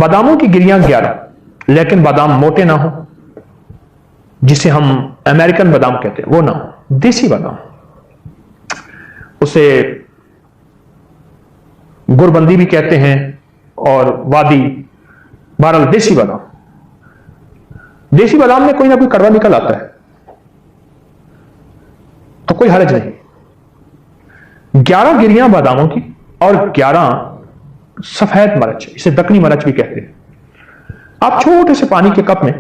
باداموں کی گریاں 11، لیکن بادام موٹے نہ ہو، جسے ہم امریکن بادام کہتے ہیں وہ نہ ہو، دیسی بادام، اسے گربندی بھی کہتے ہیں اور وادی، بہرحال دیسی بادام۔ دیسی بادام میں کوئی نہ کوئی کڑوا نکل آتا ہے تو کوئی حرج نہیں۔ 11 گریاں باداموں کی اور 11 سفید مرچ، اسے دکنی مرچ بھی کہتے ہیں۔ آپ چھوٹے سے پانی کے کپ میں،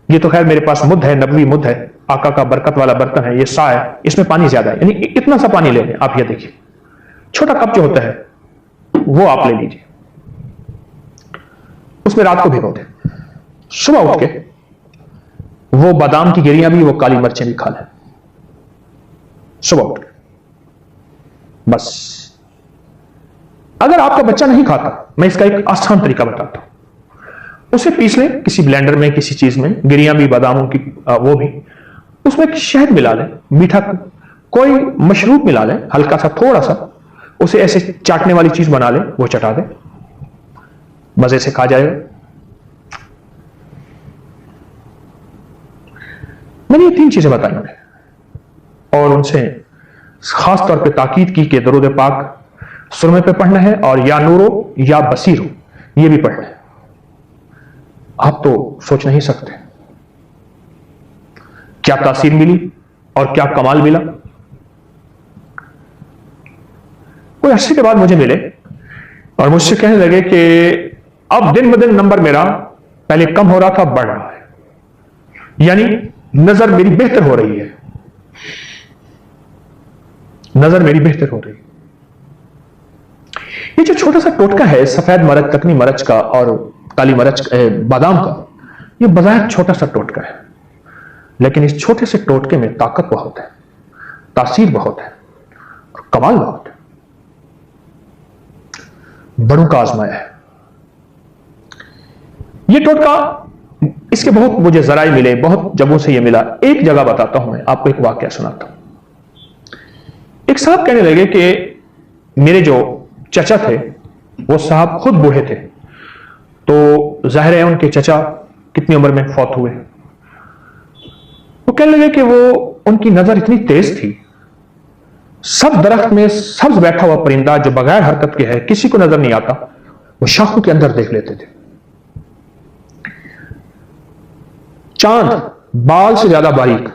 یہ تو خیر میرے پاس مد ہے، نبوی مد ہے، آقا کا برکت والا برتن ہے، یہ سا ہے، اس میں پانی زیادہ ہے، یعنی اتنا سا پانی لے لیں آپ۔ یہ دیکھیے چھوٹا کپ جو ہوتا ہے وہ آپ لے لیجیے، اس میں رات کو بھگو دیں، صبح اٹھ کے وہ بادام کی گریاں بھی، وہ کالی مرچیں بھی کھا لیں صبح اٹھ کے۔ بس اگر آپ کا بچہ نہیں کھاتا، میں اس کا ایک آسان طریقہ بتاتا ہوں، اسے پیس لیں کسی بلینڈر میں، کسی چیز میں، گریاں بھی باداموں کی وہ بھی، اس میں شہد ملا لیں، میٹھا کوئی مشروب ملا لیں ہلکا سا، تھوڑا سا، اسے ایسے چاٹنے والی چیز بنا لیں، وہ چٹا دیں، مزے سے کھا جائے گا۔ میں نے یہ 3 چیزیں بتائی انہیں، اور ان سے خاص طور پہ تاکید کی کہ درود پاک سرمے پہ پڑھنا ہے، اور یا نورو یا بصیرو یہ بھی پڑھنا ہے۔ آپ تو سوچ نہیں سکتے کیا تاثیر ملی اور کیا کمال ملا۔ کوئی عرصے کے بعد مجھے ملے اور مجھ سے کہنے لگے کہ اب دن بدن نمبر میرا پہلے کم ہو رہا تھا، بڑھ رہا ہے، یعنی نظر میری بہتر ہو رہی ہے، نظر میری بہتر ہو رہی ہے۔ یہ جو چھوٹا سا ٹوٹکا ہے سفید مرچ، دکنی مرچ کا اور کالی مرچ بادام کا، یہ بظاہر چھوٹا سا ٹوٹکا ہے، لیکن اس چھوٹے سے ٹوٹکے میں طاقت بہت ہے، تاثیر بہت ہے، اور کمال بہت ہے۔ بڑوں کا آزمایا ہے یہ ٹوٹکا، اس کے بہت مجھے ذرائع ملے، بہت جگہوں سے یہ ملا۔ ایک جگہ بتاتا ہوں، میں آپ کو ایک واقعہ سناتا ہوں۔ ایک صاحب کہنے لگے کہ میرے جو چچا تھے وہ صاحب خود بوڑھے تھے، تو ظاہر ہے ان کے چچا کتنی عمر میں فوت ہوئے۔ وہ کہنے لگے کہ وہ ان کی نظر اتنی تیز تھی، سب درخت میں سبز بیٹھا ہوا پرندہ جو بغیر حرکت کے ہے، کسی کو نظر نہیں آتا، وہ شاخوں کے اندر دیکھ لیتے تھے۔ چاند بال سے زیادہ باریک،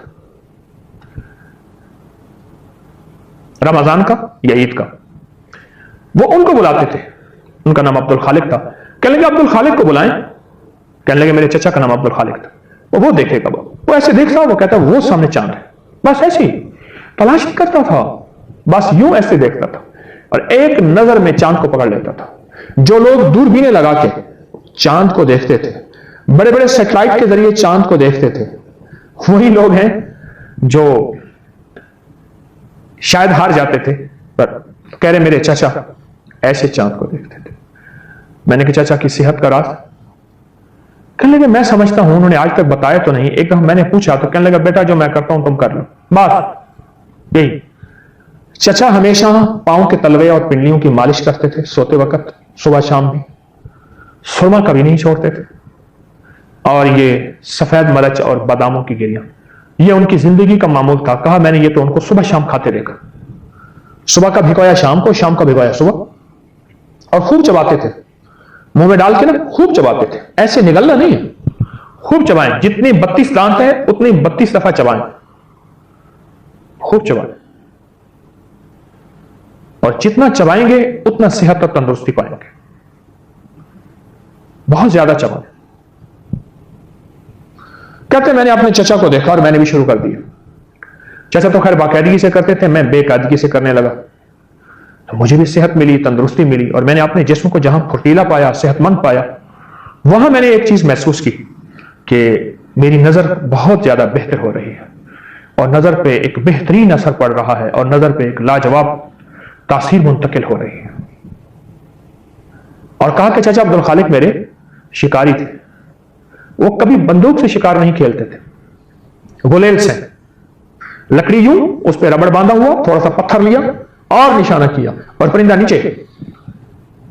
رمضان کا یا عید کا، وہ ان کو بلاتے تھے، ان کا نام عبد الخالق تھا۔ کہنے لگے عبد الخالق کو بلائیں، کہنے لگے میرے چچا کا نام عبد الخالق تھا، وہ دیکھے گا، وہ ایسے دیکھتا، وہ کہتا وہ سامنے چاند ہے، بس ایسے ہی تلاش نہیں کرتا تھا، بس یوں ایسے دیکھتا تھا، اور ایک نظر میں چاند کو پکڑ لیتا تھا۔ جو لوگ دوربینیں لگا کے چاند کو دیکھتے تھے، بڑے بڑے سیٹلائٹ کے ذریعے چاند کو دیکھتے تھے، وہی لوگ ہیں جو شاید ہار جاتے تھے، پر کہہ رہے میرے چچا ایسے چاند کو دیکھتے تھے۔ میں نے کہا چچا کی صحت کا راز؟ کہنے لگے میں سمجھتا ہوں، انہوں نے آج تک بتایا تو نہیں، ایک دفعہ میں نے پوچھا تو کہنے لگا بیٹا جو میں کرتا ہوں تم کر لو، بات یہی۔ چچا ہمیشہ پاؤں کے تلوے اور پنڈلیوں کی مالش کرتے تھے سوتے وقت، صبح شام بھی، سرما کبھی نہیں چھوڑتے تھے، اور یہ سفید مرچ اور باداموں کی گریاں یہ ان کی زندگی کا معمول تھا۔ کہا میں نے یہ تو ان کو صبح شام کھاتے دیکھا، صبح کا بھگویا شام کو، شام کا بھگویا صبح، اور خوب چباتے تھے، منہ میں ڈال کے نا خوب چباتے تھے، ایسے نگلنا نہیں ہے، خوب چبائیں، جتنے 32 دانت ہیں اتنے 32 دفعہ چبائیں، خوب چبائیں، اور جتنا چبائیں گے اتنا صحت اور تندرستی پائیں گے، بہت زیادہ چبائیں۔ کہتے میں نے اپنے چچا کو دیکھا اور میں نے بھی شروع کر دیا۔ چچا تو خیر باقاعدگی سے کرتے تھے، میں بے قاعدگی سے کرنے لگا، تو مجھے بھی صحت ملی، تندرستی ملی، اور میں نے اپنے جسم کو جہاں پھرتیلا پایا، صحت مند پایا، وہاں میں نے ایک چیز محسوس کی کہ میری نظر بہت زیادہ بہتر ہو رہی ہے، اور نظر پہ ایک بہترین اثر پڑ رہا ہے، اور نظر پہ ایک لاجواب تاثیر منتقل ہو رہی ہے۔ اور کہا کہ چچا عبد الخالق میرے شکاری تھے، وہ کبھی بندوق سے شکار نہیں کھیلتے تھے، گلیل سے لکڑی یوں، اس پہ ربڑ باندھا ہوا، تھوڑا سا پتھر لیا اور نشانہ کیا، اور پرندہ نیچے